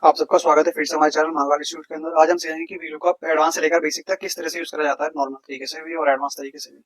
आप सबका स्वागत है फिर से हमारे चैनल महाकाल इंस्टीट्यूट के अंदर। आज हम सीखेंगे कि वीलुकअप एडवांस से लेकर बेसिक तक किस तरह से यूज करा जाता है, नॉर्मल तरीके से भी और एडवांस तरीके से भी।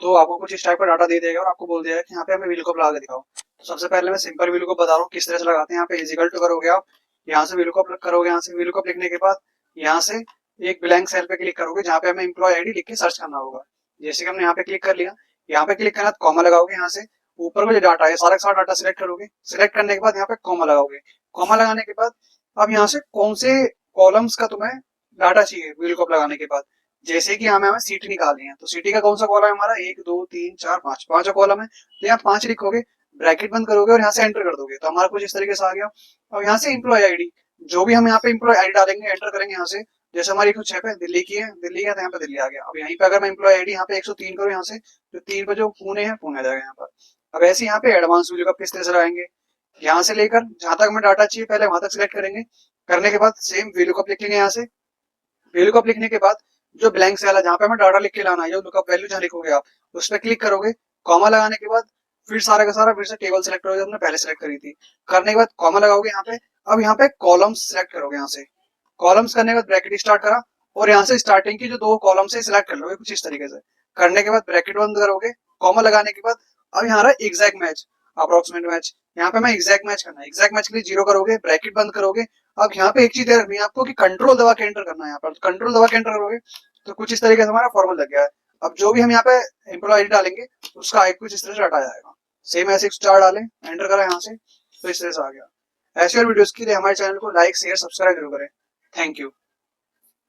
तो आपको कुछ इस टाइप का डाटा दे देगा और आपको बोल दिया है कि यहाँ पे हमें वीलुकअप लगा के दिखाओ। तो सबसे पहले मैं सिंपल वीलुकअप बता रहा हूँ किस तरह से लगाते हैं। यहाँ पे इजिकल टू करोगे आप, यहाँ से वीलुकअप करोगे, यहाँ से वीलुकअप लिखने के बाद यहाँ से एक ब्लैंक सेल पे क्लिक करोगे जहाँ पे हमें एम्प्लॉय आईडी लिख के सर्च करना होगा। जैसे कि हमने यहाँ पे क्लिक कर लिया, यहाँ पे क्लिक करना कॉमा लगाओगे, यहाँ से ऊपर में जो डाटा है सारा का सारा डाटा सिलेक्ट करोगे। सिलेक्ट करने के बाद यहाँ पे कॉमा लगाओगे। कॉमा लगाने के बाद अब यहाँ से कौन से कॉलम्स का तुम्हें डाटा चाहिए वीलुकअप लगाने के बाद। जैसे कि हमें सीटी निकालनी है, तो सीटी का कौन सा कॉलम है हमारा, 1 2 3 4 5, पांचों कॉलम है। तो यहाँ 5 लिखोगे, ब्रैकेट बंद करोगे और यहाँ से एंटर कर दोगे, तो हमारा कुछ इस तरीके से आ गया। अब यहाँ से एम्प्लॉय आईडी, जो भी हम यहाँ पे एम्प्लॉय आईडी डालेंगे, एंटर करेंगे यहाँ से। जैसे हमारी कुछ है पे दिल्ली की है, दिल्ली है तो यहाँ पे दिल्ली आ गया। अब यहीं पे अगर मैं एम्प्लॉय आईडी यहाँ पे 103 करूँ, यहाँ से जो 3 पे जो पुणे है, पुणे आ जाएगा यहाँ पर। अब ऐसे यहाँ पे एडवांस वीलुकअप किस तरह से लगाएंगे, यहाँ से लेकर जहां तक हमें डाटा चाहिए पहले वहां तक सिलेक्ट करेंगे। करने के बाद सेम वीलुकअप लिखेंगे, यहाँ से वीलुकअप लिखने के बाद जो ब्लैंक सेल है जहाँ पे हमें डाटा लिख के लाना है, जो लुकअप वैल्यू जहाँ लिखोगे आप उस पर क्लिक करोगे। कॉमा लगाने के बाद फिर सारा का सारा फिर से टेबल सेलेक्ट करोगे, हमने पहले सेलेक्ट करी थी। करने के बाद कॉमा लगाओगे यहाँ पे। अब यहाँ पे कॉलम्स सेलेक्ट करोगे, यहाँ से कॉलम्स करने के बाद ब्रैकेट स्टार्ट करा और यहाँ से स्टार्टिंग की जो 2 कॉलम से सिलेक्ट कर लोगे कुछ इस तरीके से। करने के बाद ब्रैकेट बंद करोगे, कॉमा लगाने के बाद अब यहाँ रहा एग्जैक्ट मैच, अप्रोक्सीमेट मैच। यहाँ पे मैं एग्जैक्ट मैच करना है, एग्जैक्ट मैच के लिए 0 करोगे, ब्रैकेट बंद करोगे। अब यहाँ पे एक चीज याद रखनी है आपको कि कंट्रोल दबा के एंटर करना है। यहाँ पर कंट्रोल दबा के एंटर करोगे तो कुछ इस तरीके से हमारा फॉर्मल लग गया है। अब जो भी हम यहाँ पे एम्प्लॉय आईडी डालेंगे उसका आईडी कुछ इस तरह से हटा जाएगा। सेम ऐसे स्टार डालें, एंटर करा यहाँ से, तो इस तरह से आ गया। ऐसे और वीडियोस के लिए हमारे चैनल को लाइक शेयर सब्सक्राइब जरूर करें। Thank you.